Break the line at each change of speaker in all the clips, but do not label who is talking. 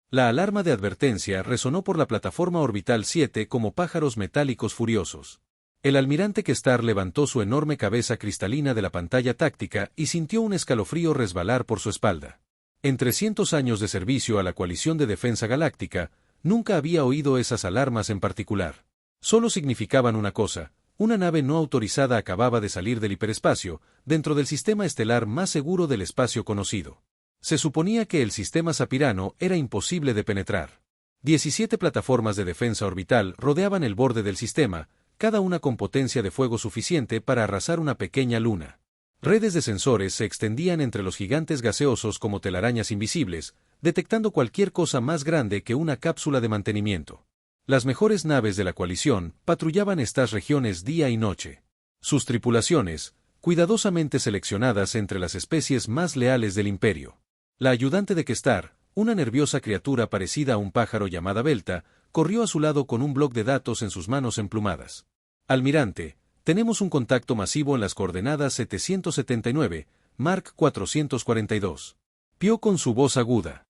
La alarma de advertencia resonó por la plataforma orbital 7 como pájaros metálicos furiosos. El almirante Questar levantó su enorme cabeza cristalina de la pantalla táctica y sintió un escalofrío resbalar por su espalda. En 300 años de servicio a la coalición de defensa galáctica, nunca había oído esas alarmas en particular. Solo significaban una cosa: una nave no autorizada acababa de salir del hiperespacio, dentro del sistema estelar más seguro del espacio conocido. Se suponía que el sistema Sapirano era imposible de penetrar. 17 plataformas de defensa orbital rodeaban el borde del sistema, cada una con potencia de fuego suficiente para arrasar una pequeña luna. Redes de sensores se extendían entre los gigantes gaseosos como telarañas invisibles, detectando cualquier cosa más grande que una cápsula de mantenimiento. Las mejores naves de la coalición patrullaban estas regiones día y noche. Sus tripulaciones, cuidadosamente seleccionadas entre las especies más leales del imperio. La ayudante de Questar, una nerviosa criatura parecida a un pájaro llamada Belta, corrió a su lado con un bloc de datos en sus manos emplumadas. Almirante, tenemos un contacto masivo en las coordenadas 779, Mark 442. Pió con su voz aguda.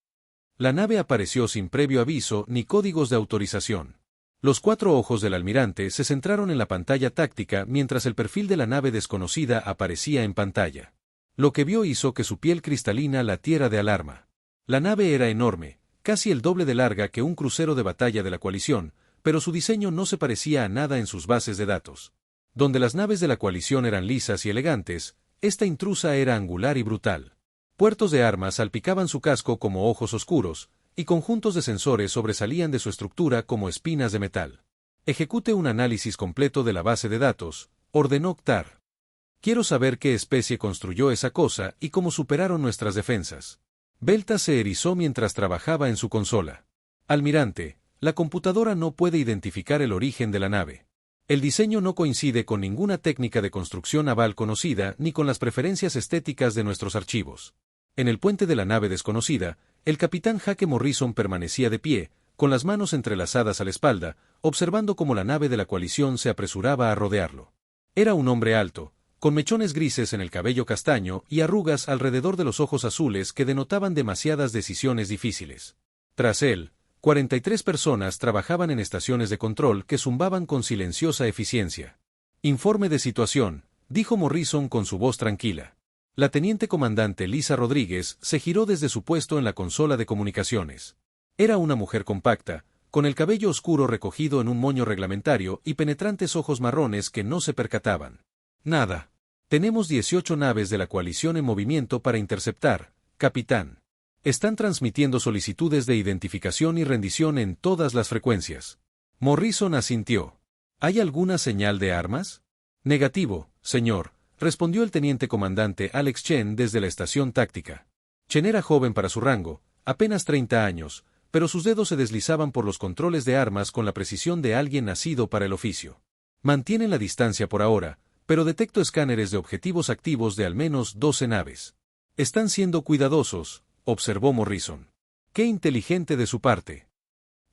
La nave apareció sin previo aviso ni códigos de autorización. Los 4 ojos del almirante se centraron en la pantalla táctica mientras el perfil de la nave desconocida aparecía en pantalla. Lo que vio hizo que su piel cristalina latiera de alarma. La nave era enorme, casi el doble de larga que un crucero de batalla de la coalición, pero su diseño no se parecía a nada en sus bases de datos. Donde las naves de la coalición eran lisas y elegantes, esta intrusa era angular y brutal. Puertos de armas salpicaban su casco como ojos oscuros, y conjuntos de sensores sobresalían de su estructura como espinas de metal. Ejecute un análisis completo de la base de datos, ordenó Ktar. Quiero saber qué especie construyó esa cosa y cómo superaron nuestras defensas. Belta se erizó mientras trabajaba en su consola. Almirante, la computadora no puede identificar el origen de la nave. El diseño no coincide con ninguna técnica de construcción naval conocida ni con las preferencias estéticas de nuestros archivos. En el puente de la nave desconocida, el capitán Hake Morrison permanecía de pie, con las manos entrelazadas a la espalda, observando cómo la nave de la coalición se apresuraba a rodearlo. Era un hombre alto, con mechones grises en el cabello castaño y arrugas alrededor de los ojos azules que denotaban demasiadas decisiones difíciles. Tras él, 43 personas trabajaban en estaciones de control que zumbaban con silenciosa eficiencia. Informe de situación, dijo Morrison con su voz tranquila. La teniente comandante Lisa Rodríguez se giró desde su puesto en la consola de comunicaciones. Era una mujer compacta, con el cabello oscuro recogido en un moño reglamentario y penetrantes ojos marrones que no se percataban. Nada. Tenemos 18 naves de la coalición en movimiento para interceptar, capitán. Están transmitiendo solicitudes de identificación y rendición en todas las frecuencias. Morrison asintió. ¿Hay alguna señal de armas? Negativo, señor, respondió el teniente comandante Alex Chen desde la estación táctica. Chen era joven para su rango, apenas 30 años, pero sus dedos se deslizaban por los controles de armas con la precisión de alguien nacido para el oficio. Mantienen la distancia por ahora, pero detecto escáneres de objetivos activos de al menos 12 naves. Están siendo cuidadosos, observó Morrison. ¡Qué inteligente de su parte!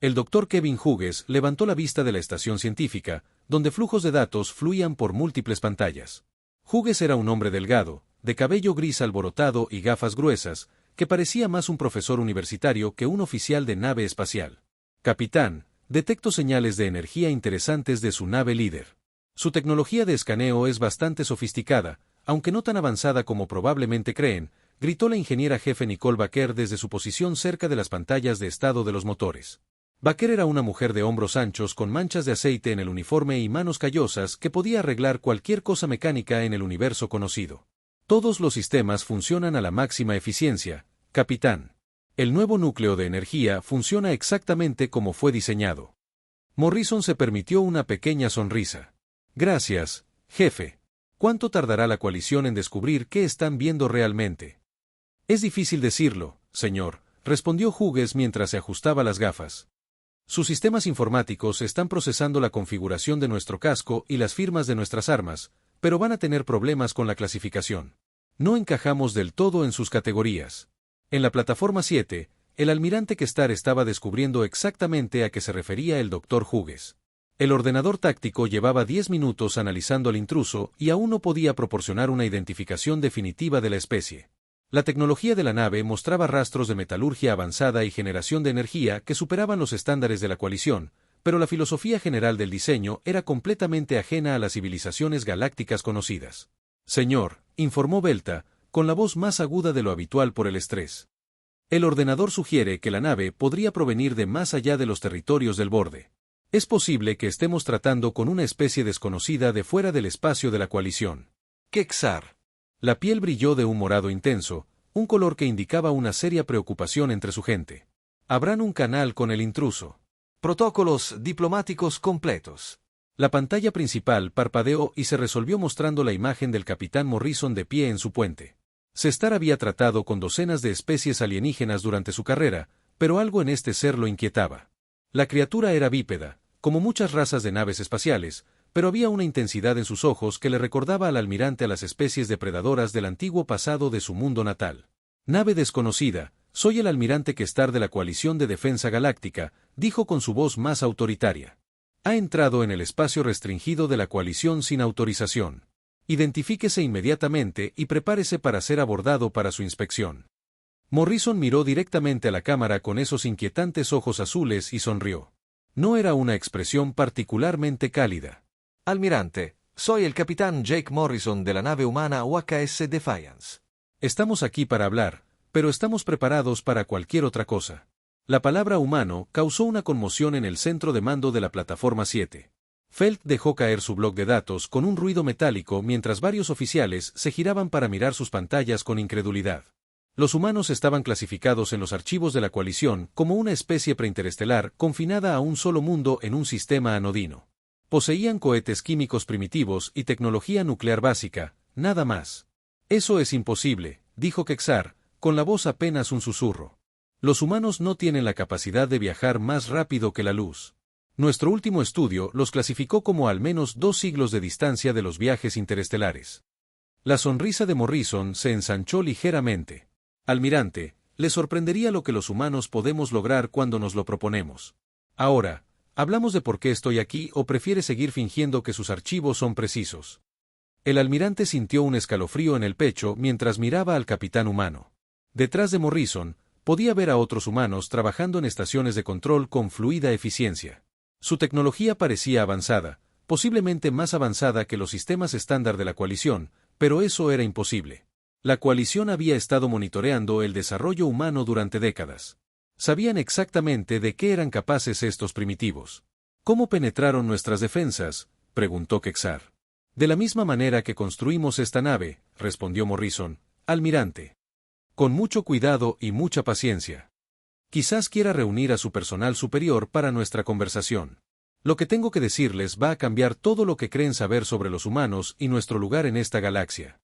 El doctor Kevin Hughes levantó la vista de la estación científica, donde flujos de datos fluían por múltiples pantallas. Hughes era un hombre delgado, de cabello gris alborotado y gafas gruesas, que parecía más un profesor universitario que un oficial de nave espacial. Capitán, detecto señales de energía interesantes de su nave líder. Su tecnología de escaneo es bastante sofisticada, aunque no tan avanzada como probablemente creen, gritó la ingeniera jefe Nicole Baker desde su posición cerca de las pantallas de estado de los motores. Baker era una mujer de hombros anchos con manchas de aceite en el uniforme y manos callosas que podía arreglar cualquier cosa mecánica en el universo conocido. Todos los sistemas funcionan a la máxima eficiencia, capitán. El nuevo núcleo de energía funciona exactamente como fue diseñado. Morrison se permitió una pequeña sonrisa. Gracias, jefe. ¿Cuánto tardará la coalición en descubrir qué están viendo realmente? Es difícil decirlo, señor, respondió Hughes mientras se ajustaba las gafas. Sus sistemas informáticos están procesando la configuración de nuestro casco y las firmas de nuestras armas, pero van a tener problemas con la clasificación. No encajamos del todo en sus categorías. En la plataforma 7, el almirante Questar estaba descubriendo exactamente a qué se refería el doctor Hughes. El ordenador táctico llevaba 10 minutos analizando al intruso y aún no podía proporcionar una identificación definitiva de la especie. La tecnología de la nave mostraba rastros de metalurgia avanzada y generación de energía que superaban los estándares de la coalición, pero la filosofía general del diseño era completamente ajena a las civilizaciones galácticas conocidas. Señor, informó Belta, con la voz más aguda de lo habitual por el estrés. El ordenador sugiere que la nave podría provenir de más allá de los territorios del borde. Es posible que estemos tratando con una especie desconocida de fuera del espacio de la coalición.
Kexar.
La piel brilló de un morado intenso, un color que indicaba una seria preocupación entre su gente. Abran un canal con el intruso.
Protocolos diplomáticos completos.
La pantalla principal parpadeó y se resolvió mostrando la imagen del capitán Morrison de pie en su puente. Cestar había tratado con docenas de especies alienígenas durante su carrera, pero algo en este ser lo inquietaba. La criatura era bípeda, como muchas razas de naves espaciales, pero había una intensidad en sus ojos que le recordaba al almirante a las especies depredadoras del antiguo pasado de su mundo natal. Nave desconocida, soy el almirante Questar de la Coalición de Defensa Galáctica, dijo con su voz más autoritaria. Ha entrado en el espacio restringido de la coalición sin autorización. Identifíquese inmediatamente y prepárese para ser abordado para su inspección. Morrison miró directamente a la cámara con esos inquietantes ojos azules y sonrió. No era una expresión particularmente cálida.
Almirante, soy el capitán Jake Morrison de la nave humana UHS Defiance.
Estamos aquí para hablar, pero estamos preparados para cualquier otra cosa. La palabra humano causó una conmoción en el centro de mando de la plataforma 7. Felt dejó caer su bloc de datos con un ruido metálico mientras varios oficiales se giraban para mirar sus pantallas con incredulidad. Los humanos estaban clasificados en los archivos de la coalición como una especie preinterestelar confinada a un solo mundo en un sistema anodino. Poseían cohetes químicos primitivos y tecnología nuclear básica, nada más. Eso es imposible, dijo Kexar, con la voz apenas un susurro. Los humanos no tienen la capacidad de viajar más rápido que la luz. Nuestro último estudio los clasificó como al menos 2 siglos de distancia de los viajes interestelares. La sonrisa de Morrison se ensanchó ligeramente. Almirante, le sorprendería lo que los humanos podemos lograr cuando nos lo proponemos. Ahora, ¿hablamos de por qué estoy aquí o prefiere seguir fingiendo que sus archivos son precisos? El almirante sintió un escalofrío en el pecho mientras miraba al capitán humano. Detrás de Morrison, podía ver a otros humanos trabajando en estaciones de control con fluida eficiencia. Su tecnología parecía avanzada, posiblemente más avanzada que los sistemas estándar de la coalición, pero eso era imposible. La coalición había estado monitoreando el desarrollo humano durante décadas. Sabían exactamente de qué eran capaces estos primitivos. ¿Cómo penetraron nuestras defensas?, preguntó Kexar. De la misma manera que construimos esta nave, respondió Morrison, almirante. Con mucho cuidado y mucha paciencia. Quizás quiera reunir a su personal superior para nuestra conversación. Lo que tengo que decirles va a cambiar todo lo que creen saber sobre los humanos y nuestro lugar en esta galaxia.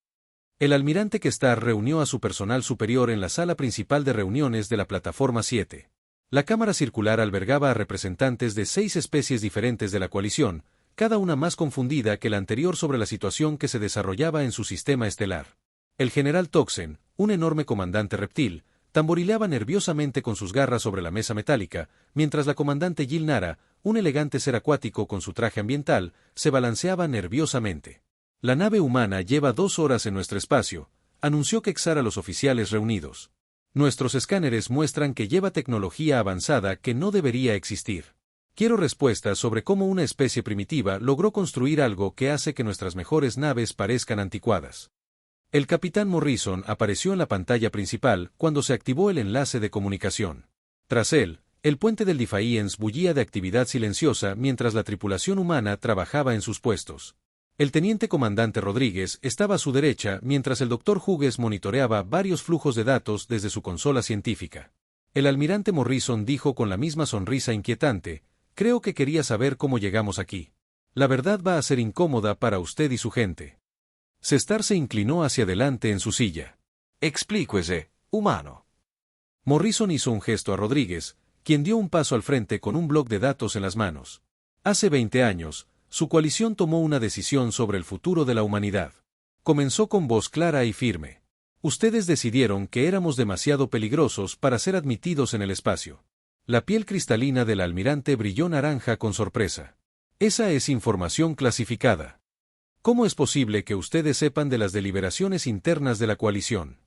El almirante Questar reunió a su personal superior en la sala principal de reuniones de la plataforma 7. La cámara circular albergaba a representantes de 6 especies diferentes de la coalición, cada una más confundida que la anterior sobre la situación que se desarrollaba en su sistema estelar. El general Toxen, un enorme comandante reptil, tamborileaba nerviosamente con sus garras sobre la mesa metálica, mientras la comandante Jill Nara, un elegante ser acuático con su traje ambiental, se balanceaba nerviosamente. La nave humana lleva 2 horas en nuestro espacio, anunció Kexar a los oficiales reunidos. Nuestros escáneres muestran que lleva tecnología avanzada que no debería existir. Quiero respuestas sobre cómo una especie primitiva logró construir algo que hace que nuestras mejores naves parezcan anticuadas. El capitán Morrison apareció en la pantalla principal cuando se activó el enlace de comunicación. Tras él, el puente del Defiance bullía de actividad silenciosa mientras la tripulación humana trabajaba en sus puestos. El teniente comandante Rodríguez estaba a su derecha mientras el doctor Hughes monitoreaba varios flujos de datos desde su consola científica. El almirante Morrison dijo con la misma sonrisa inquietante, creo que quería saber cómo llegamos aquí. La verdad va a ser incómoda para usted y su gente. Questar se inclinó hacia adelante en su silla.
Explíquese, humano.
Morrison hizo un gesto a Rodríguez, quien dio un paso al frente con un bloc de datos en las manos. Hace 20 años, su coalición tomó una decisión sobre el futuro de la humanidad. Comenzó con voz clara y firme. Ustedes decidieron que éramos demasiado peligrosos para ser admitidos en el espacio. La piel cristalina del almirante brilló naranja con sorpresa. Esa es información clasificada. ¿Cómo es posible que ustedes sepan de las deliberaciones internas de la coalición?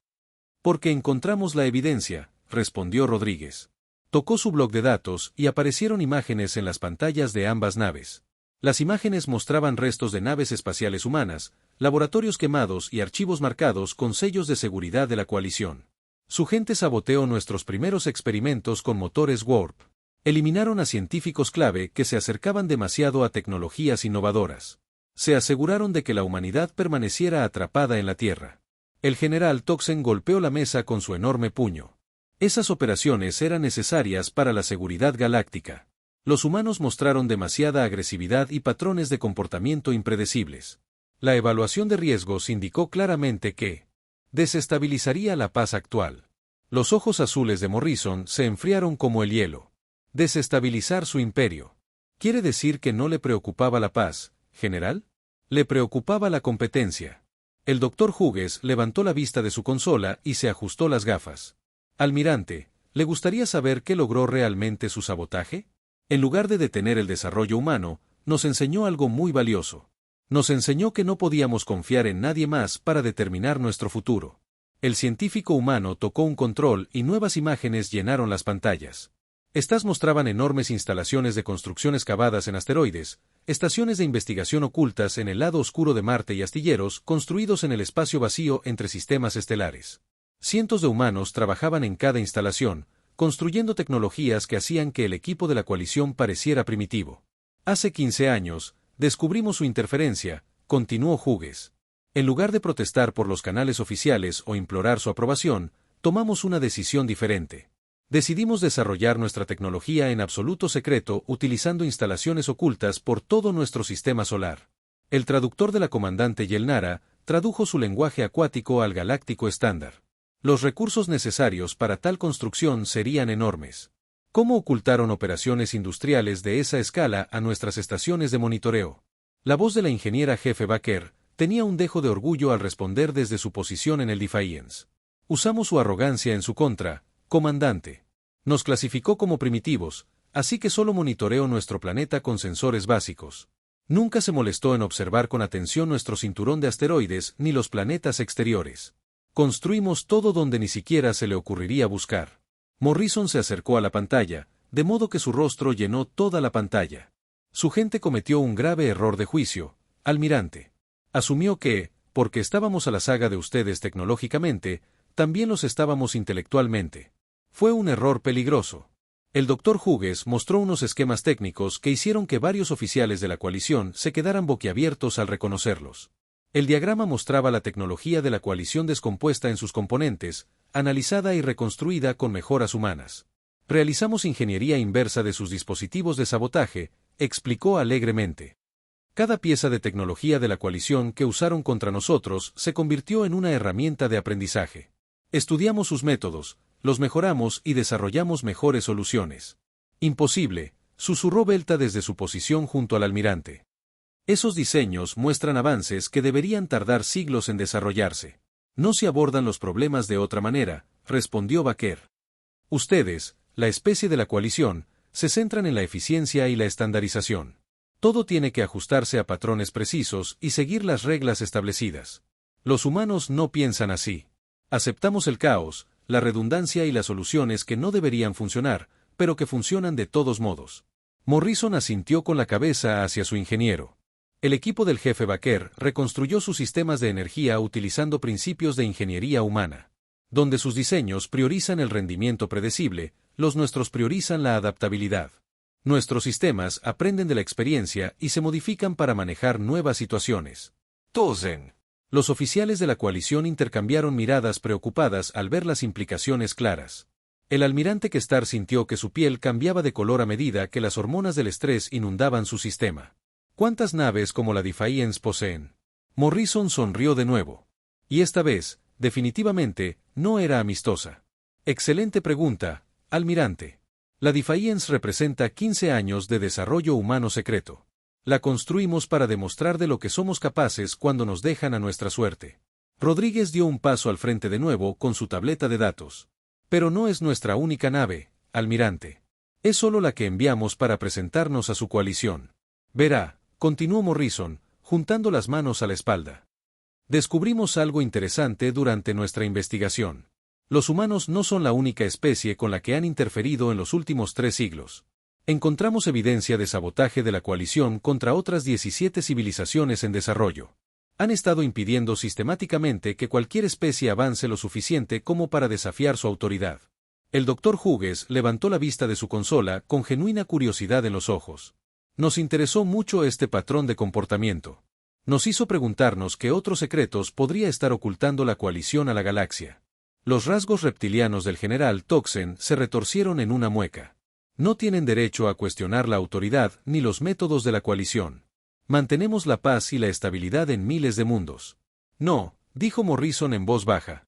Porque encontramos la evidencia, respondió Rodríguez. Tocó su bloc de datos y aparecieron imágenes en las pantallas de ambas naves. Las imágenes mostraban restos de naves espaciales humanas, laboratorios quemados y archivos marcados con sellos de seguridad de la coalición. Su gente saboteó nuestros primeros experimentos con motores Warp. Eliminaron a científicos clave que se acercaban demasiado a tecnologías innovadoras. Se aseguraron de que la humanidad permaneciera atrapada en la Tierra. El general Toxen golpeó la mesa con su enorme puño. Esas operaciones eran necesarias para la seguridad galáctica. Los humanos mostraron demasiada agresividad y patrones de comportamiento impredecibles. La evaluación de riesgos indicó claramente que desestabilizaría la paz actual. Los ojos azules de Morrison se enfriaron como el hielo. Desestabilizar su imperio. ¿Quiere decir que no le preocupaba la paz, general? Le preocupaba la competencia. El doctor Hughes levantó la vista de su consola y se ajustó las gafas. Almirante, ¿le gustaría saber qué logró realmente su sabotaje? En lugar de detener el desarrollo humano, nos enseñó algo muy valioso. Nos enseñó que no podíamos confiar en nadie más para determinar nuestro futuro. El científico humano tocó un control y nuevas imágenes llenaron las pantallas. Estas mostraban enormes instalaciones de construcción excavadas en asteroides, estaciones de investigación ocultas en el lado oscuro de Marte y astilleros construidos en el espacio vacío entre sistemas estelares. Cientos de humanos trabajaban en cada instalación, construyendo tecnologías que hacían que el equipo de la coalición pareciera primitivo. Hace 15 años, descubrimos su interferencia, continuó Hughes. En lugar de protestar por los canales oficiales o implorar su aprobación, tomamos una decisión diferente. Decidimos desarrollar nuestra tecnología en absoluto secreto utilizando instalaciones ocultas por todo nuestro sistema solar. El traductor de la comandante Yelnara tradujo su lenguaje acuático al galáctico estándar. Los recursos necesarios para tal construcción serían enormes. ¿Cómo ocultaron operaciones industriales de esa escala a nuestras estaciones de monitoreo? La voz de la ingeniera jefe Baker tenía un dejo de orgullo al responder desde su posición en el Defiance. Usamos su arrogancia en su contra, comandante. Nos clasificó como primitivos, así que solo monitoreó nuestro planeta con sensores básicos. Nunca se molestó en observar con atención nuestro cinturón de asteroides ni los planetas exteriores. Construimos todo donde ni siquiera se le ocurriría buscar. Morrison se acercó a la pantalla, de modo que su rostro llenó toda la pantalla. Su gente cometió un grave error de juicio, almirante. Asumió que, porque estábamos a la saga de ustedes tecnológicamente, también los estábamos intelectualmente. Fue un error peligroso. El doctor Hughes mostró unos esquemas técnicos que hicieron que varios oficiales de la coalición se quedaran boquiabiertos al reconocerlos. El diagrama mostraba la tecnología de la coalición descompuesta en sus componentes, analizada y reconstruida con mejoras humanas. Realizamos ingeniería inversa de sus dispositivos de sabotaje, explicó alegremente. Cada pieza de tecnología de la coalición que usaron contra nosotros se convirtió en una herramienta de aprendizaje. Estudiamos sus métodos, los mejoramos y desarrollamos mejores soluciones. Imposible, susurró Belta desde su posición junto al almirante. Esos diseños muestran avances que deberían tardar siglos en desarrollarse. No se abordan los problemas de otra manera, respondió Baker. Ustedes, la especie de la coalición, se centran en la eficiencia y la estandarización. Todo tiene que ajustarse a patrones precisos y seguir las reglas establecidas. Los humanos no piensan así. Aceptamos el caos, la redundancia y las soluciones que no deberían funcionar, pero que funcionan de todos modos. Morrison asintió con la cabeza hacia su ingeniero. El equipo del jefe Baker reconstruyó sus sistemas de energía utilizando principios de ingeniería humana. Donde sus diseños priorizan el rendimiento predecible, los nuestros priorizan la adaptabilidad. Nuestros sistemas aprenden de la experiencia y se modifican para manejar nuevas situaciones.
Tozen.
Los oficiales de la coalición intercambiaron miradas preocupadas al ver las implicaciones claras. El almirante Kestar sintió que su piel cambiaba de color a medida que las hormonas del estrés inundaban su sistema. ¿Cuántas naves como la Defiance poseen? Morrison sonrió de nuevo. Y esta vez, definitivamente, no era amistosa. Excelente pregunta, almirante. La Defiance representa 15 años de desarrollo humano secreto. La construimos para demostrar de lo que somos capaces cuando nos dejan a nuestra suerte. Rodríguez dio un paso al frente de nuevo con su tableta de datos. Pero no es nuestra única nave, almirante. Es solo la que enviamos para presentarnos a su coalición. Verá, continuó Morrison, juntando las manos a la espalda. Descubrimos algo interesante durante nuestra investigación. Los humanos no son la única especie con la que han interferido en los últimos 3 siglos. Encontramos evidencia de sabotaje de la coalición contra otras 17 civilizaciones en desarrollo. Han estado impidiendo sistemáticamente que cualquier especie avance lo suficiente como para desafiar su autoridad. El Dr. Hughes levantó la vista de su consola con genuina curiosidad en los ojos. Nos interesó mucho este patrón de comportamiento. Nos hizo preguntarnos qué otros secretos podría estar ocultando la coalición a la galaxia. Los rasgos reptilianos del general Toxen se retorcieron en una mueca. No tienen derecho a cuestionar la autoridad ni los métodos de la coalición. Mantenemos la paz y la estabilidad en miles de mundos. No, dijo Morrison en voz baja.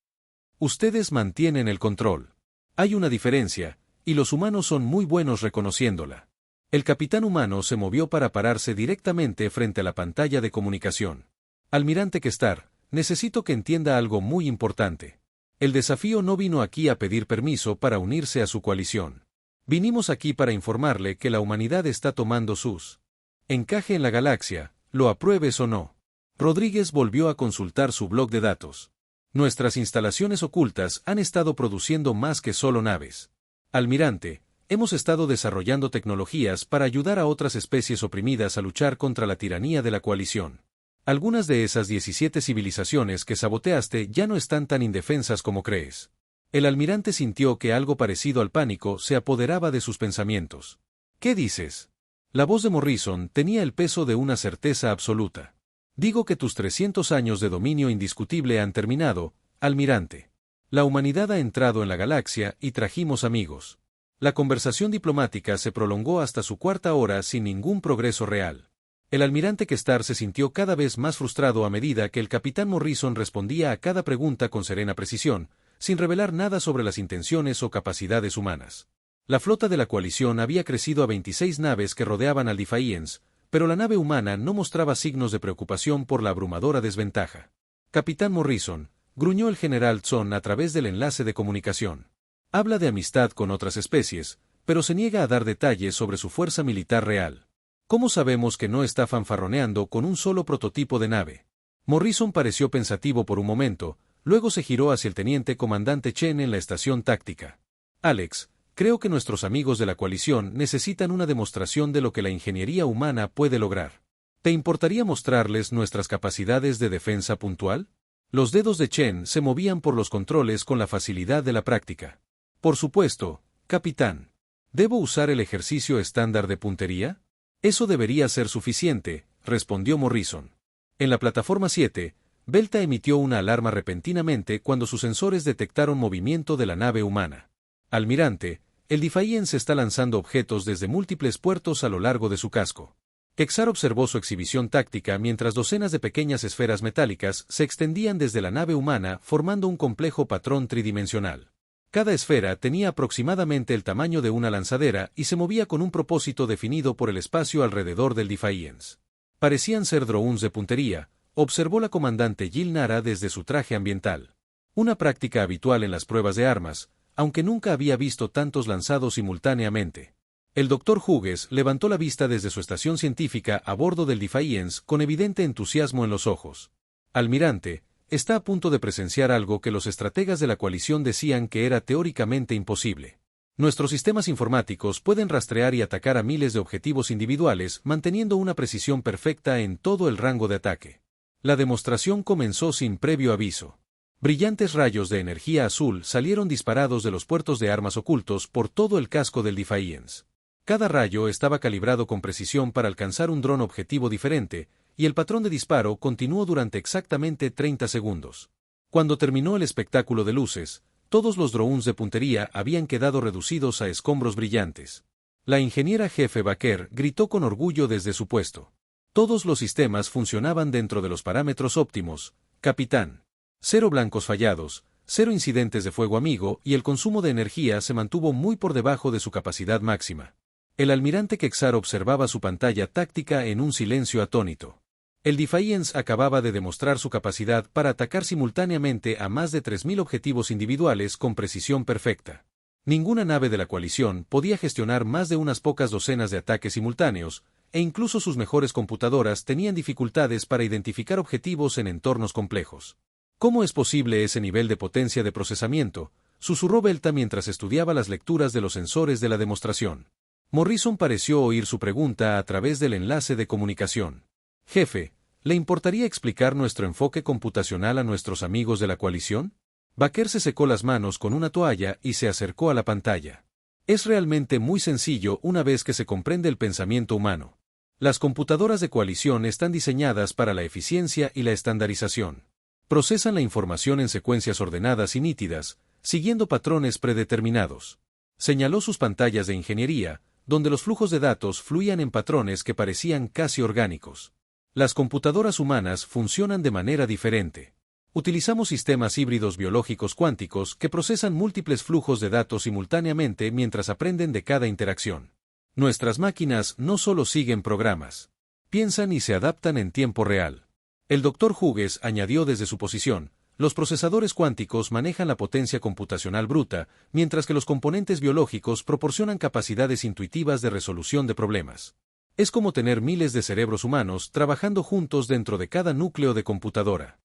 Ustedes mantienen el control. Hay una diferencia, y los humanos son muy buenos reconociéndola. El capitán humano se movió para pararse directamente frente a la pantalla de comunicación. Almirante Kestar, necesito que entienda algo muy importante. El desafío no vino aquí a pedir permiso para unirse a su coalición. Vinimos aquí para informarle que la humanidad está tomando sus encaje en la galaxia, lo apruebes o no. Rodríguez volvió a consultar su blog de datos. Nuestras instalaciones ocultas han estado produciendo más que solo naves. Almirante, hemos estado desarrollando tecnologías para ayudar a otras especies oprimidas a luchar contra la tiranía de la coalición. Algunas de esas 17 civilizaciones que saboteaste ya no están tan indefensas como crees. El almirante sintió que algo parecido al pánico se apoderaba de sus pensamientos. ¿Qué dices? La voz de Morrison tenía el peso de una certeza absoluta. Digo que tus 300 años de dominio indiscutible han terminado, almirante. La humanidad ha entrado en la galaxia y trajimos amigos. La conversación diplomática se prolongó hasta su 4ª hora sin ningún progreso real. El almirante Kestar se sintió cada vez más frustrado a medida que el capitán Morrison respondía a cada pregunta con serena precisión, sin revelar nada sobre las intenciones o capacidades humanas. La flota de la coalición había crecido a 26 naves que rodeaban al Defiance, pero la nave humana no mostraba signos de preocupación por la abrumadora desventaja. Capitán Morrison, gruñó el general Zon a través del enlace de comunicación. Habla de amistad con otras especies, pero se niega a dar detalles sobre su fuerza militar real. ¿Cómo sabemos que no está fanfarroneando con un solo prototipo de nave? Morrison pareció pensativo por un momento, luego se giró hacia el teniente comandante Chen en la estación táctica. Alex, creo que nuestros amigos de la coalición necesitan una demostración de lo que la ingeniería humana puede lograr. ¿Te importaría mostrarles nuestras capacidades de defensa puntual? Los dedos de Chen se movían por los controles con la facilidad de la práctica. Por supuesto, capitán. ¿Debo usar el ejercicio estándar de puntería? Eso debería ser suficiente, respondió Morrison. En la plataforma 7, Belta emitió una alarma repentinamente cuando sus sensores detectaron movimiento de la nave humana. Almirante, el Defiance está lanzando objetos desde múltiples puertos a lo largo de su casco. Kestar observó su exhibición táctica mientras docenas de pequeñas esferas metálicas se extendían desde la nave humana formando un complejo patrón tridimensional. Cada esfera tenía aproximadamente el tamaño de una lanzadera y se movía con un propósito definido por el espacio alrededor del Defiance. Parecían ser drones de puntería, observó la comandante Jill Nara desde su traje ambiental. Una práctica habitual en las pruebas de armas, aunque nunca había visto tantos lanzados simultáneamente. El Dr. Hughes levantó la vista desde su estación científica a bordo del Defiance con evidente entusiasmo en los ojos. Almirante, está a punto de presenciar algo que los estrategas de la coalición decían que era teóricamente imposible. Nuestros sistemas informáticos pueden rastrear y atacar a miles de objetivos individuales manteniendo una precisión perfecta en todo el rango de ataque. La demostración comenzó sin previo aviso. Brillantes rayos de energía azul salieron disparados de los puertos de armas ocultos por todo el casco del Defiance. Cada rayo estaba calibrado con precisión para alcanzar un dron objetivo diferente, y el patrón de disparo continuó durante exactamente 30 segundos. Cuando terminó el espectáculo de luces, todos los drones de puntería habían quedado reducidos a escombros brillantes. La ingeniera jefe Baker gritó con orgullo desde su puesto. Todos los sistemas funcionaban dentro de los parámetros óptimos, capitán. 0 blancos fallados, 0 incidentes de fuego amigo y el consumo de energía se mantuvo muy por debajo de su capacidad máxima. El almirante Kestar observaba su pantalla táctica en un silencio atónito. El Defiance acababa de demostrar su capacidad para atacar simultáneamente a más de 3000 objetivos individuales con precisión perfecta. Ninguna nave de la coalición podía gestionar más de unas pocas docenas de ataques simultáneos, e incluso sus mejores computadoras tenían dificultades para identificar objetivos en entornos complejos. ¿Cómo es posible ese nivel de potencia de procesamiento? susurró Belta mientras estudiaba las lecturas de los sensores de la demostración. Morrison pareció oír su pregunta a través del enlace de comunicación. Jefe, ¿le importaría explicar nuestro enfoque computacional a nuestros amigos de la coalición? Baker se secó las manos con una toalla y se acercó a la pantalla. Es realmente muy sencillo una vez que se comprende el pensamiento humano. Las computadoras de coalición están diseñadas para la eficiencia y la estandarización. Procesan la información en secuencias ordenadas y nítidas, siguiendo patrones predeterminados. Señaló sus pantallas de ingeniería, donde los flujos de datos fluían en patrones que parecían casi orgánicos. Las computadoras humanas funcionan de manera diferente. Utilizamos sistemas híbridos biológicos cuánticos que procesan múltiples flujos de datos simultáneamente mientras aprenden de cada interacción. Nuestras máquinas no solo siguen programas, piensan y se adaptan en tiempo real. El Dr. Hughes añadió desde su posición, los procesadores cuánticos manejan la potencia computacional bruta, mientras que los componentes biológicos proporcionan capacidades intuitivas de resolución de problemas. Es como tener miles de cerebros humanos trabajando juntos dentro de cada núcleo de computadora.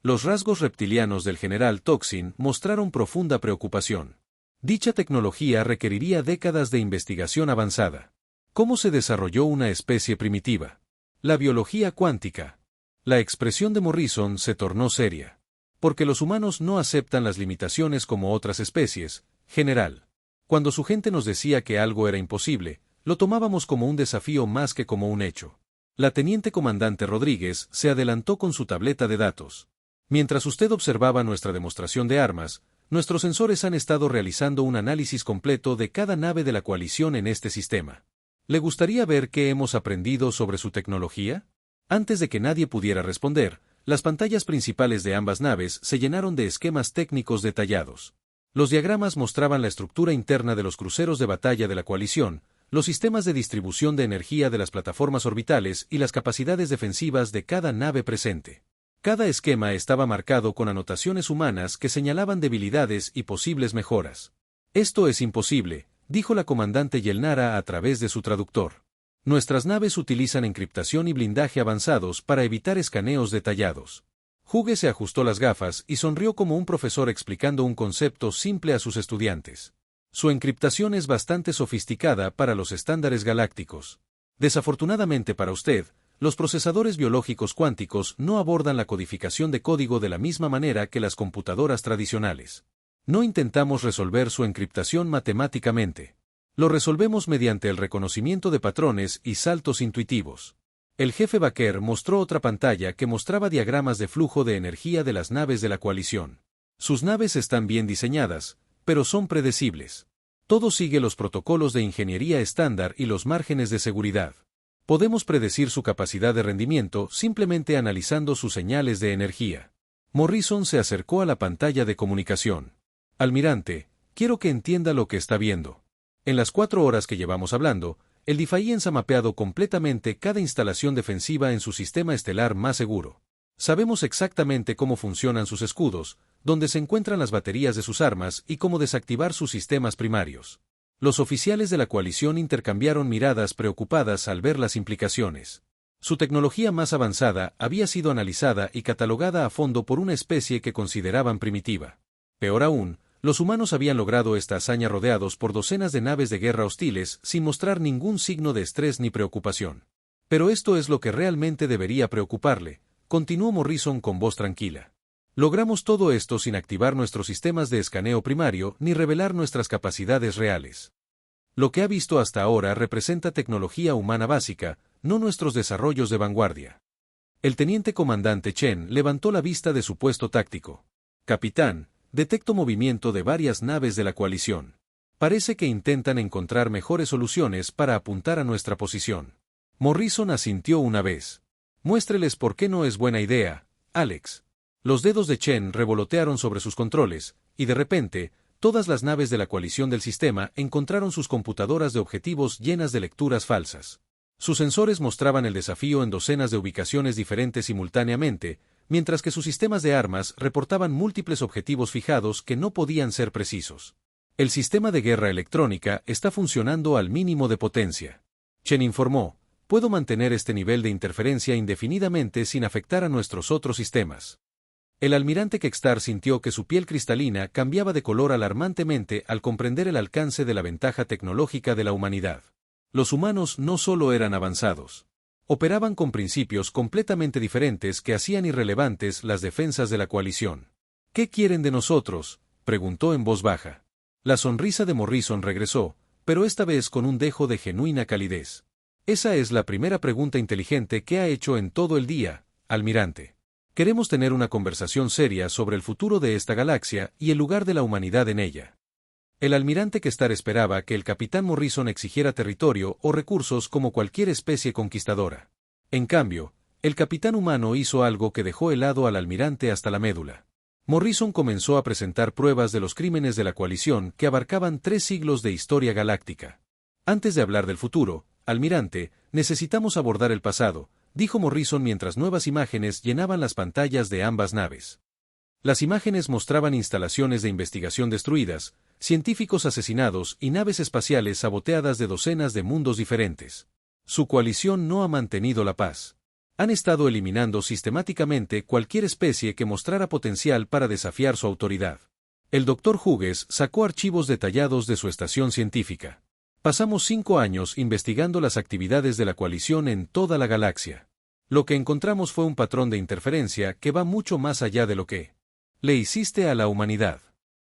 Los rasgos reptilianos del general Toxin mostraron profunda preocupación. Dicha tecnología requeriría décadas de investigación avanzada. ¿Cómo se desarrolló una especie primitiva? La biología cuántica. La expresión de Morrison se tornó seria. Porque los humanos no aceptan las limitaciones como otras especies, general. Cuando su gente nos decía que algo era imposible, lo tomábamos como un desafío más que como un hecho. La teniente comandante Rodríguez se adelantó con su tableta de datos. Mientras usted observaba nuestra demostración de armas, nuestros sensores han estado realizando un análisis completo de cada nave de la coalición en este sistema. ¿Le gustaría ver qué hemos aprendido sobre su tecnología? Antes de que nadie pudiera responder, las pantallas principales de ambas naves se llenaron de esquemas técnicos detallados. Los diagramas mostraban la estructura interna de los cruceros de batalla de la coalición, los sistemas de distribución de energía de las plataformas orbitales y las capacidades defensivas de cada nave presente. Cada esquema estaba marcado con anotaciones humanas que señalaban debilidades y posibles mejoras. Esto es imposible, dijo la comandante Yelnara a través de su traductor. Nuestras naves utilizan encriptación y blindaje avanzados para evitar escaneos detallados. Hughes se ajustó las gafas y sonrió como un profesor explicando un concepto simple a sus estudiantes. Su encriptación es bastante sofisticada para los estándares galácticos. Desafortunadamente para usted, los procesadores biológicos cuánticos no abordan la codificación de código de la misma manera que las computadoras tradicionales. No intentamos resolver su encriptación matemáticamente. Lo resolvemos mediante el reconocimiento de patrones y saltos intuitivos. El jefe Baker mostró otra pantalla que mostraba diagramas de flujo de energía de las naves de la coalición. Sus naves están bien diseñadas, pero son predecibles. Todo sigue los protocolos de ingeniería estándar y los márgenes de seguridad. Podemos predecir su capacidad de rendimiento simplemente analizando sus señales de energía. Morrison se acercó a la pantalla de comunicación. Almirante, quiero que entienda lo que está viendo. En las 4 horas que llevamos hablando, el Defiance ha mapeado completamente cada instalación defensiva en su sistema estelar más seguro. Sabemos exactamente cómo funcionan sus escudos, dónde se encuentran las baterías de sus armas y cómo desactivar sus sistemas primarios. Los oficiales de la coalición intercambiaron miradas preocupadas al ver las implicaciones. Su tecnología más avanzada había sido analizada y catalogada a fondo por una especie que consideraban primitiva. Peor aún, los humanos habían logrado esta hazaña rodeados por docenas de naves de guerra hostiles sin mostrar ningún signo de estrés ni preocupación. Pero esto es lo que realmente debería preocuparle, continuó Morrison con voz tranquila. Logramos todo esto sin activar nuestros sistemas de escaneo primario ni revelar nuestras capacidades reales. Lo que ha visto hasta ahora representa tecnología humana básica, no nuestros desarrollos de vanguardia. El teniente comandante Chen levantó la vista de su puesto táctico. Capitán, detecto movimiento de varias naves de la coalición. Parece que intentan encontrar mejores soluciones para apuntar a nuestra posición. Morrison asintió una vez. Muéstreles por qué no es buena idea, Alex. Los dedos de Chen revolotearon sobre sus controles, y de repente, todas las naves de la coalición del sistema encontraron sus computadoras de objetivos llenas de lecturas falsas. Sus sensores mostraban el desafío en docenas de ubicaciones diferentes simultáneamente, mientras que sus sistemas de armas reportaban múltiples objetivos fijados que no podían ser precisos. El sistema de guerra electrónica está funcionando al mínimo de potencia. Chen informó, puedo mantener este nivel de interferencia indefinidamente sin afectar a nuestros otros sistemas. El almirante Kextar sintió que su piel cristalina cambiaba de color alarmantemente al comprender el alcance de la ventaja tecnológica de la humanidad. Los humanos no solo eran avanzados. Operaban con principios completamente diferentes que hacían irrelevantes las defensas de la coalición. ¿Qué quieren de nosotros?, preguntó en voz baja. La sonrisa de Morrison regresó, pero esta vez con un dejo de genuina calidez. Esa es la primera pregunta inteligente que ha hecho en todo el día, almirante. Queremos tener una conversación seria sobre el futuro de esta galaxia y el lugar de la humanidad en ella. El almirante Kextar esperaba que el capitán Morrison exigiera territorio o recursos como cualquier especie conquistadora. En cambio, el capitán humano hizo algo que dejó helado al almirante hasta la médula. Morrison comenzó a presentar pruebas de los crímenes de la coalición que abarcaban 3 siglos de historia galáctica. Antes de hablar del futuro, almirante, necesitamos abordar el pasado, dijo Morrison mientras nuevas imágenes llenaban las pantallas de ambas naves. Las imágenes mostraban instalaciones de investigación destruidas, científicos asesinados y naves espaciales saboteadas de docenas de mundos diferentes. Su coalición no ha mantenido la paz. Han estado eliminando sistemáticamente cualquier especie que mostrara potencial para desafiar su autoridad. El Dr. Hughes sacó archivos detallados de su estación científica. Pasamos 5 años investigando las actividades de la coalición en toda la galaxia. Lo que encontramos fue un patrón de interferencia que va mucho más allá de lo que le hiciste a la humanidad.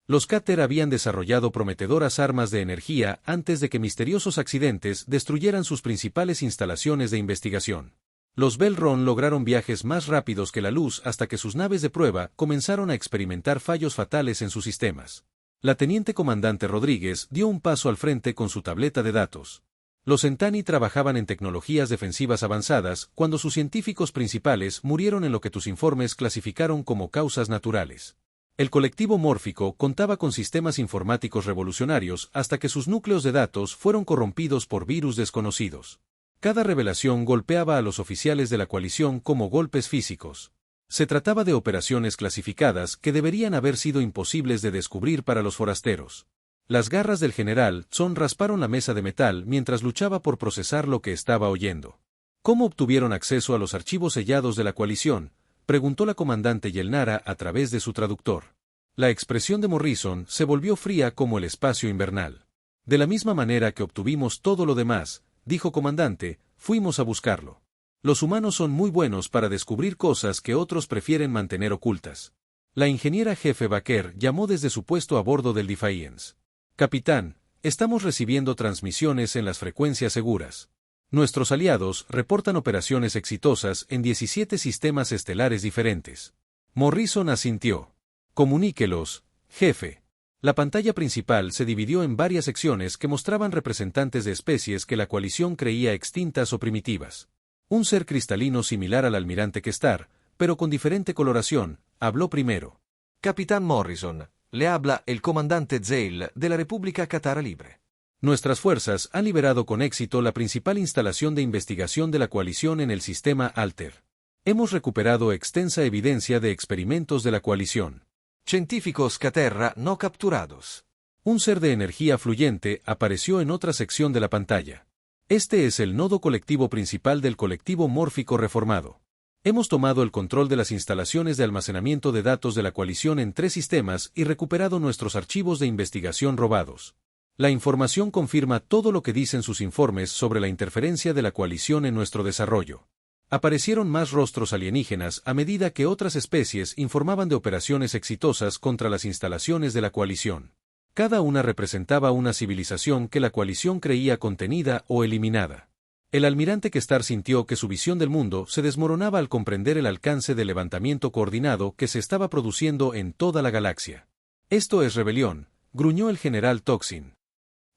Los Cater habían desarrollado prometedoras armas de energía antes de que misteriosos accidentes destruyeran sus principales instalaciones de investigación. Los Belron lograron viajes más rápidos que la luz hasta que sus naves de prueba comenzaron a experimentar fallos fatales en sus sistemas. La teniente comandante Rodríguez dio un paso al frente con su tableta de datos. Los Centauri trabajaban en tecnologías defensivas avanzadas cuando sus científicos principales murieron en lo que tus informes clasificaron como causas naturales. El colectivo mórfico contaba con sistemas informáticos revolucionarios hasta que sus núcleos de datos fueron corrompidos por virus desconocidos. Cada revelación golpeaba a los oficiales de la coalición como golpes físicos. Se trataba de operaciones clasificadas que deberían haber sido imposibles de descubrir para los forasteros. Las garras del general Son rasparon la mesa de metal mientras luchaba por procesar lo que estaba oyendo. ¿Cómo obtuvieron acceso a los archivos sellados de la coalición?, preguntó la comandante Yelnara a través de su traductor. La expresión de Morrison se volvió fría como el espacio invernal. De la misma manera que obtuvimos todo lo demás, dijo comandante, fuimos a buscarlo. Los humanos son muy buenos para descubrir cosas que otros prefieren mantener ocultas. La ingeniera jefe Baker llamó desde su puesto a bordo del Defiance. Capitán, estamos recibiendo transmisiones en las frecuencias seguras. Nuestros aliados reportan operaciones exitosas en 17 sistemas estelares diferentes. Morrison asintió. Comuníquelos, jefe. La pantalla principal se dividió en varias secciones que mostraban representantes de especies que la coalición creía extintas o primitivas. Un ser cristalino similar al almirante Kextar, pero con diferente coloración, habló primero.
Capitán Morrison, le habla el comandante Zeil de la República Katara Libre.
Nuestras fuerzas han liberado con éxito la principal instalación de investigación de la coalición en el sistema Alter. Hemos recuperado extensa evidencia de experimentos de la coalición.
Científicos Caterra no capturados.
Un ser de energía fluyente apareció en otra sección de la pantalla. Este es el nodo colectivo principal del colectivo mórfico reformado. Hemos tomado el control de las instalaciones de almacenamiento de datos de la coalición en 3 sistemas y recuperado nuestros archivos de investigación robados. La información confirma todo lo que dicen sus informes sobre la interferencia de la coalición en nuestro desarrollo. Aparecieron más rostros alienígenas a medida que otras especies informaban de operaciones exitosas contra las instalaciones de la coalición. Cada una representaba una civilización que la coalición creía contenida o eliminada. El almirante Kextar sintió que su visión del mundo se desmoronaba al comprender el alcance del levantamiento coordinado que se estaba produciendo en toda la galaxia. Esto es rebelión, gruñó el general Toxin.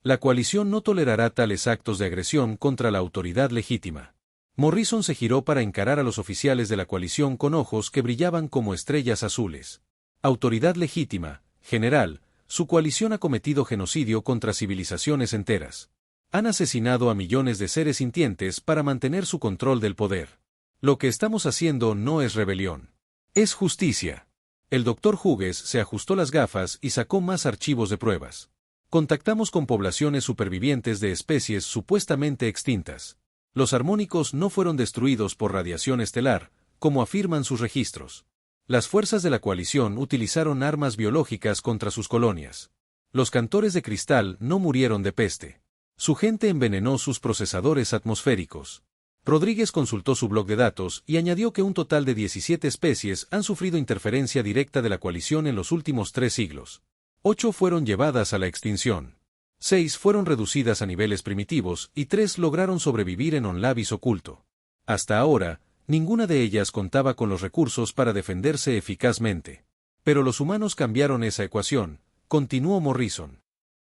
La coalición no tolerará tales actos de agresión contra la autoridad legítima. Morrison se giró para encarar a los oficiales de la coalición con ojos que brillaban como estrellas azules. Autoridad legítima, general, su coalición ha cometido genocidio contra civilizaciones enteras. Han asesinado a millones de seres sintientes para mantener su control del poder. Lo que estamos haciendo no es rebelión. Es justicia. El Dr. Hughes se ajustó las gafas y sacó más archivos de pruebas. Contactamos con poblaciones supervivientes de especies supuestamente extintas. Los armónicos no fueron destruidos por radiación estelar, como afirman sus registros. Las fuerzas de la coalición utilizaron armas biológicas contra sus colonias. Los cantores de cristal no murieron de peste. Su gente envenenó sus procesadores atmosféricos. Rodríguez consultó su blog de datos y añadió que un total de 17 especies han sufrido interferencia directa de la coalición en los últimos 3 siglos. 8 fueron llevadas a la extinción. 6 fueron reducidas a niveles primitivos y 3 lograron sobrevivir en Onlavis oculto. Hasta ahora, ninguna de ellas contaba con los recursos para defenderse eficazmente. Pero los humanos cambiaron esa ecuación, continuó Morrison.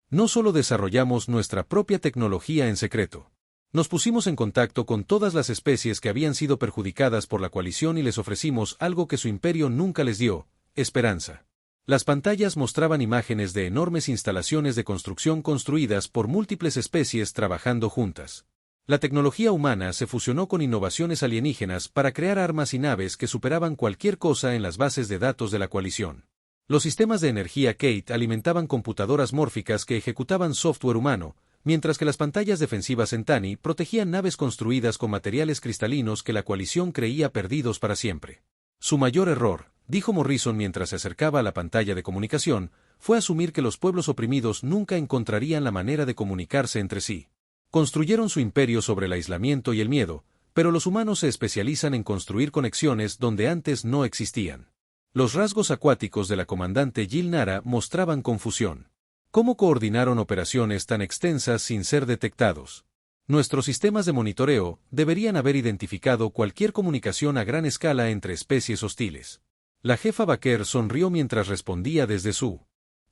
No solo desarrollamos nuestra propia tecnología en secreto. Nos pusimos en contacto con todas las especies que habían sido perjudicadas por la coalición y les ofrecimos algo que su imperio nunca les dio: esperanza. Las pantallas mostraban imágenes de enormes instalaciones de construcción construidas por múltiples especies trabajando juntas. La tecnología humana se fusionó con innovaciones alienígenas para crear armas y naves que superaban cualquier cosa en las bases de datos de la coalición. Los sistemas de energía Kate alimentaban computadoras mórficas que ejecutaban software humano, mientras que las pantallas defensivas Entani protegían naves construidas con materiales cristalinos que la coalición creía perdidos para siempre. Su mayor error, dijo Morrison mientras se acercaba a la pantalla de comunicación, fue asumir que los pueblos oprimidos nunca encontrarían la manera de comunicarse entre sí. Construyeron su imperio sobre el aislamiento y el miedo, pero los humanos se especializan en construir conexiones donde antes no existían. Los rasgos acuáticos de la comandante Jill Nara mostraban confusión. ¿Cómo coordinaron operaciones tan extensas sin ser detectados? Nuestros sistemas de monitoreo deberían haber identificado cualquier comunicación a gran escala entre especies hostiles. La jefa Baker sonrió mientras respondía desde su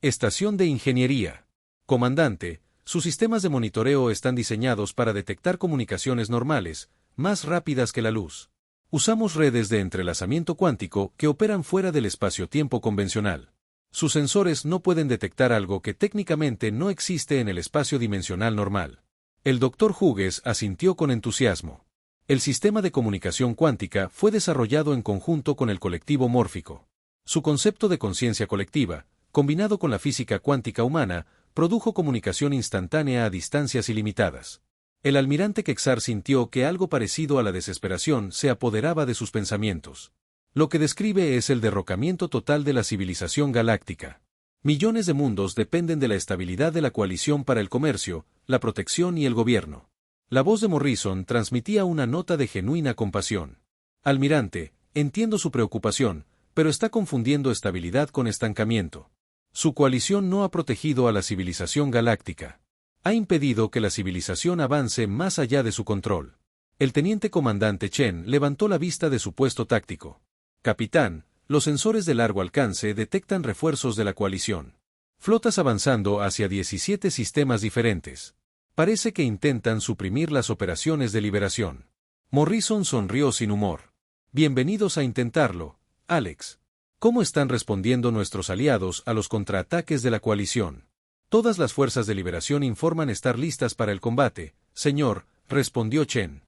estación de ingeniería. Comandante, sus sistemas de monitoreo están diseñados para detectar comunicaciones normales, más rápidas que la luz. Usamos redes de entrelazamiento cuántico que operan fuera del espacio-tiempo convencional. Sus sensores no pueden detectar algo que técnicamente no existe en el espacio dimensional normal. El Dr. Hughes asintió con entusiasmo. El sistema de comunicación cuántica fue desarrollado en conjunto con el colectivo mórfico. Su concepto de conciencia colectiva, combinado con la física cuántica humana, produjo comunicación instantánea a distancias ilimitadas. El almirante Kexar sintió que algo parecido a la desesperación se apoderaba de sus pensamientos. Lo que describe es el derrocamiento total de la civilización galáctica. Millones de mundos dependen de la estabilidad de la coalición para el comercio, la protección y el gobierno. La voz de Morrison transmitía una nota de genuina compasión. Almirante, entiendo su preocupación, pero está confundiendo estabilidad con estancamiento. Su coalición no ha protegido a la civilización galáctica. Ha impedido que la civilización avance más allá de su control. El teniente comandante Chen levantó la vista de su puesto táctico. Capitán, los sensores de largo alcance detectan refuerzos de la coalición. Flotas avanzando hacia 17 sistemas diferentes. Parece que intentan suprimir las operaciones de liberación. Morrison sonrió sin humor. Bienvenidos a intentarlo, Alex. ¿Cómo están respondiendo nuestros aliados a los contraataques de la coalición? Todas las fuerzas de liberación informan estar listas para el combate, señor, respondió Chen.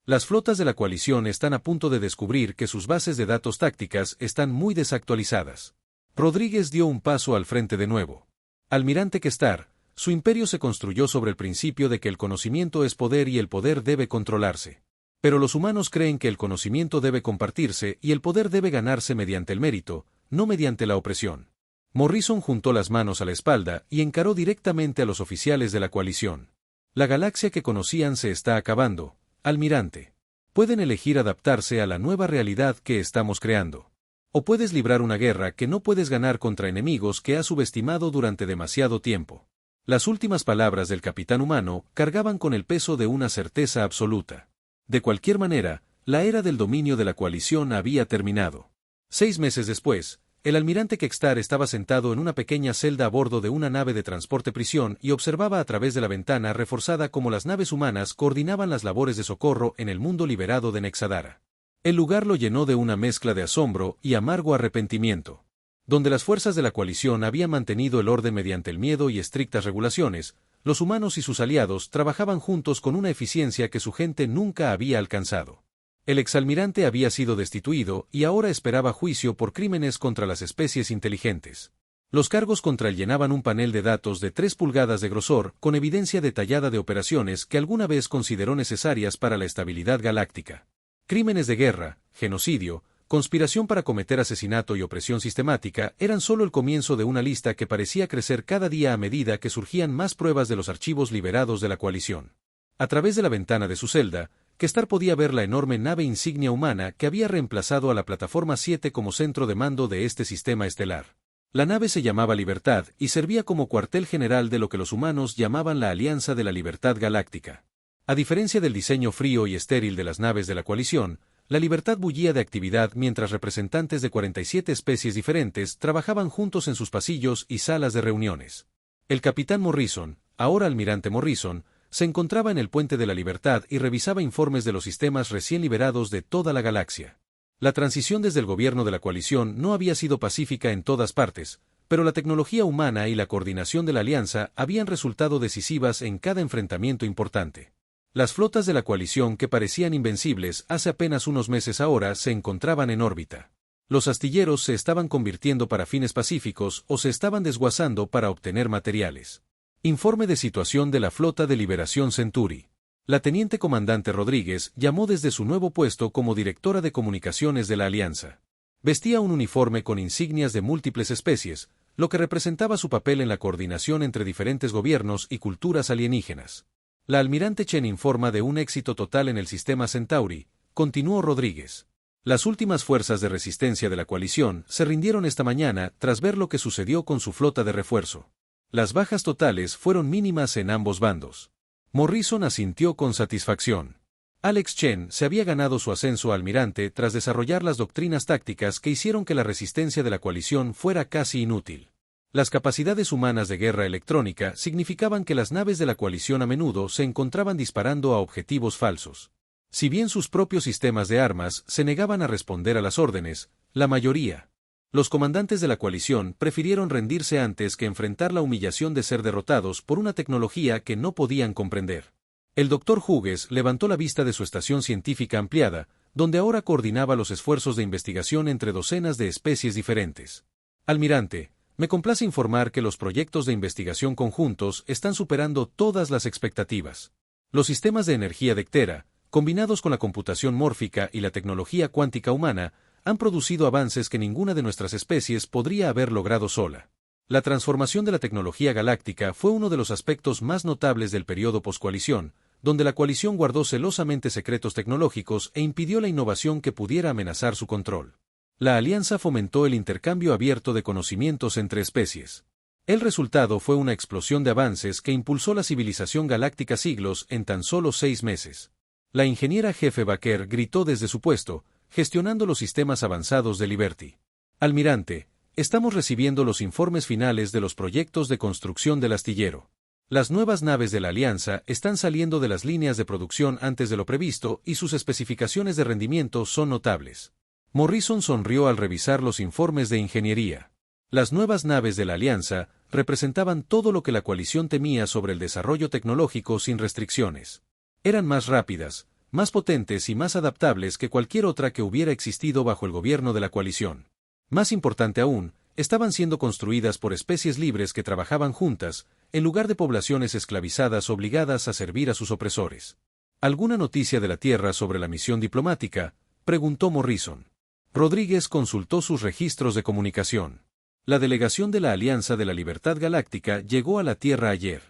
Las flotas de la coalición están a punto de descubrir que sus bases de datos tácticas están muy desactualizadas. Rodríguez dio un paso al frente de nuevo. Almirante Kestar, su imperio se construyó sobre el principio de que el conocimiento es poder y el poder debe controlarse. Pero los humanos creen que el conocimiento debe compartirse y el poder debe ganarse mediante el mérito, no mediante la opresión. Morrison juntó las manos a la espalda y encaró directamente a los oficiales de la coalición. La galaxia que conocían se está acabando, almirante. Pueden elegir adaptarse a la nueva realidad que estamos creando. O puedes librar una guerra que no puedes ganar contra enemigos que has subestimado durante demasiado tiempo. Las últimas palabras del capitán humano cargaban con el peso de una certeza absoluta. De cualquier manera, la era del dominio de la coalición había terminado. 6 meses después, el almirante Kextar estaba sentado en una pequeña celda a bordo de una nave de transporte prisión y observaba a través de la ventana reforzada cómo las naves humanas coordinaban las labores de socorro en el mundo liberado de Nexadara. El lugar lo llenó de una mezcla de asombro y amargo arrepentimiento. Donde las fuerzas de la coalición habían mantenido el orden mediante el miedo y estrictas regulaciones, los humanos y sus aliados trabajaban juntos con una eficiencia que su gente nunca había alcanzado. El exalmirante había sido destituido y ahora esperaba juicio por crímenes contra las especies inteligentes. Los cargos contra él llenaban un panel de datos de 3 pulgadas de grosor con evidencia detallada de operaciones que alguna vez consideró necesarias para la estabilidad galáctica. Crímenes de guerra, genocidio, conspiración para cometer asesinato y opresión sistemática eran solo el comienzo de una lista que parecía crecer cada día a medida que surgían más pruebas de los archivos liberados de la coalición. A través de la ventana de su celda, Kestar podía ver la enorme nave insignia humana que había reemplazado a la Plataforma 7 como centro de mando de este sistema estelar. La nave se llamaba Libertad y servía como cuartel general de lo que los humanos llamaban la Alianza de la Libertad Galáctica. A diferencia del diseño frío y estéril de las naves de la coalición, la Libertad bullía de actividad mientras representantes de 47 especies diferentes trabajaban juntos en sus pasillos y salas de reuniones. El capitán Morrison, ahora almirante Morrison, se encontraba en el Puente de la Libertad y revisaba informes de los sistemas recién liberados de toda la galaxia. La transición desde el gobierno de la coalición no había sido pacífica en todas partes, pero la tecnología humana y la coordinación de la alianza habían resultado decisivas en cada enfrentamiento importante. Las flotas de la coalición que parecían invencibles hace apenas unos meses ahora se encontraban en órbita. Los astilleros se estaban convirtiendo para fines pacíficos o se estaban desguazando para obtener materiales. Informe de situación de la flota de Liberación Centauri. La teniente comandante Rodríguez llamó desde su nuevo puesto como directora de comunicaciones de la Alianza. Vestía un uniforme con insignias de múltiples especies, lo que representaba su papel en la coordinación entre diferentes gobiernos y culturas alienígenas. La almirante Chen informa de un éxito total en el sistema Centauri, continuó Rodríguez. Las últimas fuerzas de resistencia de la coalición se rindieron esta mañana tras ver lo que sucedió con su flota de refuerzo. Las bajas totales fueron mínimas en ambos bandos. Morrison asintió con satisfacción. Alex Chen se había ganado su ascenso a almirante tras desarrollar las doctrinas tácticas que hicieron que la resistencia de la coalición fuera casi inútil. Las capacidades humanas de guerra electrónica significaban que las naves de la coalición a menudo se encontraban disparando a objetivos falsos. Si bien sus propios sistemas de armas se negaban a responder a las órdenes, la mayoría. Los comandantes de la coalición prefirieron rendirse antes que enfrentar la humillación de ser derrotados por una tecnología que no podían comprender. El Dr. Hughes levantó la vista de su estación científica ampliada, donde ahora coordinaba los esfuerzos de investigación entre docenas de especies diferentes. Almirante, me complace informar que los proyectos de investigación conjuntos están superando todas las expectativas. Los sistemas de energía Dectera, combinados con la computación mórfica y la tecnología cuántica humana, han producido avances que ninguna de nuestras especies podría haber logrado sola. La transformación de la tecnología galáctica fue uno de los aspectos más notables del periodo poscoalición, donde la coalición guardó celosamente secretos tecnológicos e impidió la innovación que pudiera amenazar su control. La alianza fomentó el intercambio abierto de conocimientos entre especies. El resultado fue una explosión de avances que impulsó la civilización galáctica siglos en tan solo 6 meses. La ingeniera jefe Baker gritó desde su puesto, gestionando los sistemas avanzados de Liberty. Almirante, estamos recibiendo los informes finales de los proyectos de construcción del astillero. Las nuevas naves de la Alianza están saliendo de las líneas de producción antes de lo previsto y sus especificaciones de rendimiento son notables. Morrison sonrió al revisar los informes de ingeniería. Las nuevas naves de la Alianza representaban todo lo que la coalición temía sobre el desarrollo tecnológico sin restricciones. Eran más rápidas, más potentes y más adaptables que cualquier otra que hubiera existido bajo el gobierno de la coalición. Más importante aún, estaban siendo construidas por especies libres que trabajaban juntas, en lugar de poblaciones esclavizadas obligadas a servir a sus opresores. ¿Alguna noticia de la Tierra sobre la misión diplomática?, preguntó Morrison. Rodríguez consultó sus registros de comunicación. La delegación de la Alianza de la Libertad Galáctica llegó a la Tierra ayer.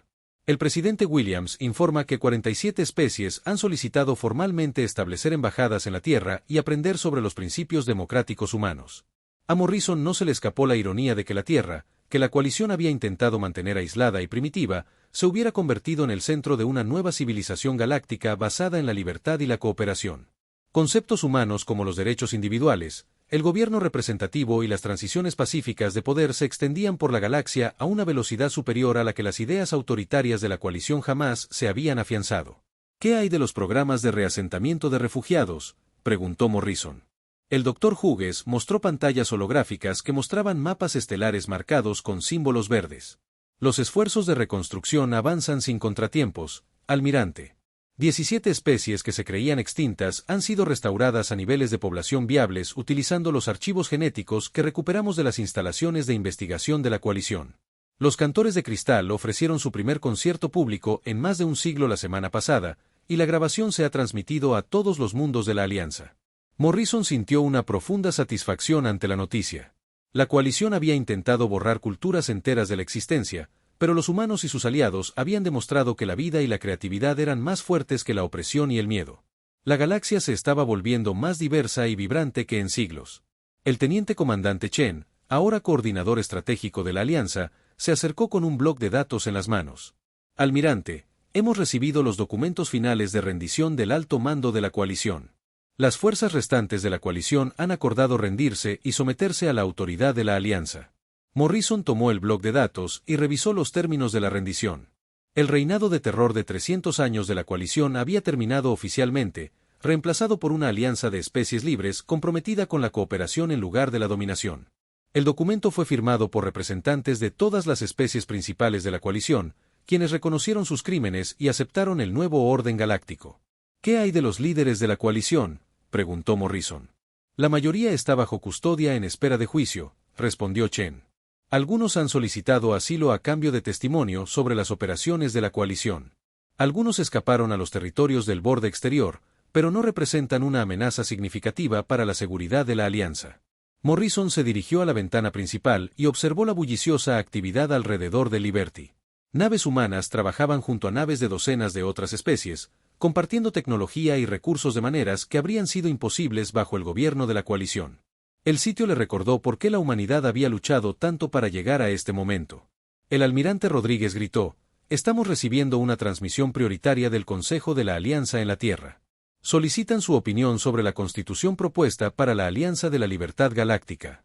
El presidente Williams informa que 47 especies han solicitado formalmente establecer embajadas en la Tierra y aprender sobre los principios democráticos humanos. A Morrison no se le escapó la ironía de que la Tierra, que la coalición había intentado mantener aislada y primitiva, se hubiera convertido en el centro de una nueva civilización galáctica basada en la libertad y la cooperación. Conceptos humanos como los derechos individuales, el gobierno representativo y las transiciones pacíficas de poder se extendían por la galaxia a una velocidad superior a la que las ideas autoritarias de la coalición jamás se habían afianzado. ¿Qué hay de los programas de reasentamiento de refugiados?, preguntó Morrison. El Dr. Hughes mostró pantallas holográficas que mostraban mapas estelares marcados con símbolos verdes. Los esfuerzos de reconstrucción avanzan sin contratiempos, almirante. 17 especies que se creían extintas han sido restauradas a niveles de población viables utilizando los archivos genéticos que recuperamos de las instalaciones de investigación de la coalición. Los Cantores de Cristal ofrecieron su primer concierto público en más de un siglo la semana pasada, y la grabación se ha transmitido a todos los mundos de la Alianza. Morrison sintió una profunda satisfacción ante la noticia. La coalición había intentado borrar culturas enteras de la existencia, pero los humanos y sus aliados habían demostrado que la vida y la creatividad eran más fuertes que la opresión y el miedo. La galaxia se estaba volviendo más diversa y vibrante que en siglos. El teniente comandante Chen, ahora coordinador estratégico de la Alianza, se acercó con un bloc de datos en las manos. Almirante, hemos recibido los documentos finales de rendición del alto mando de la coalición. Las fuerzas restantes de la coalición han acordado rendirse y someterse a la autoridad de la Alianza. Morrison tomó el bloc de datos y revisó los términos de la rendición. El reinado de terror de 300 años de la coalición había terminado oficialmente, reemplazado por una alianza de especies libres comprometida con la cooperación en lugar de la dominación. El documento fue firmado por representantes de todas las especies principales de la coalición, quienes reconocieron sus crímenes y aceptaron el nuevo orden galáctico. ¿Qué hay de los líderes de la coalición?, preguntó Morrison. La mayoría está bajo custodia en espera de juicio, respondió Chen. Algunos han solicitado asilo a cambio de testimonio sobre las operaciones de la coalición. Algunos escaparon a los territorios del borde exterior, pero no representan una amenaza significativa para la seguridad de la Alianza. Morrison se dirigió a la ventana principal y observó la bulliciosa actividad alrededor de Liberty. Naves humanas trabajaban junto a naves de docenas de otras especies, compartiendo tecnología y recursos de maneras que habrían sido imposibles bajo el gobierno de la coalición. El sitio le recordó por qué la humanidad había luchado tanto para llegar a este momento. El almirante Rodríguez gritó: «Estamos recibiendo una transmisión prioritaria del Consejo de la Alianza en la Tierra. Solicitan su opinión sobre la constitución propuesta para la Alianza de la Libertad Galáctica».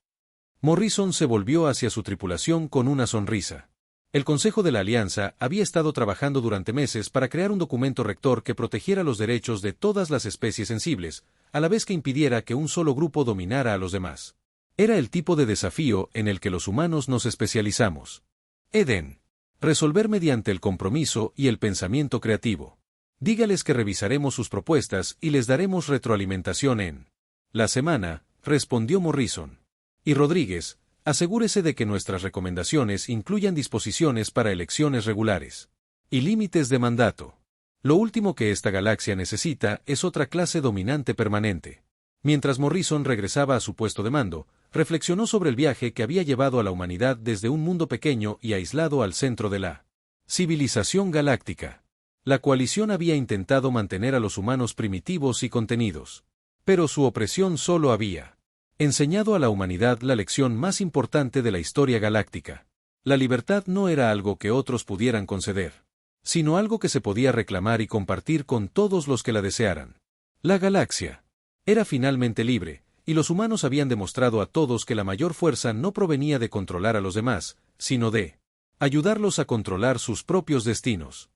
Morrison se volvió hacia su tripulación con una sonrisa. El Consejo de la Alianza había estado trabajando durante meses para crear un documento rector que protegiera los derechos de todas las especies sensibles, a la vez que impidiera que un solo grupo dominara a los demás. Era el tipo de desafío en el que los humanos nos especializamos. Eden. Resolver mediante el compromiso y el pensamiento creativo. Dígales que revisaremos sus propuestas y les daremos retroalimentación en la semana, respondió Morrison. Y Rodríguez, asegúrese de que nuestras recomendaciones incluyan disposiciones para elecciones regulares y límites de mandato. Lo último que esta galaxia necesita es otra clase dominante permanente. Mientras Morrison regresaba a su puesto de mando, reflexionó sobre el viaje que había llevado a la humanidad desde un mundo pequeño y aislado al centro de la civilización galáctica. La coalición había intentado mantener a los humanos primitivos y contenidos. Pero su opresión solo había enseñado a la humanidad la lección más importante de la historia galáctica. La libertad no era algo que otros pudieran conceder, sino algo que se podía reclamar y compartir con todos los que la desearan. La galaxia era finalmente libre, y los humanos habían demostrado a todos que la mayor fuerza no provenía de controlar a los demás, sino de ayudarlos a controlar sus propios destinos.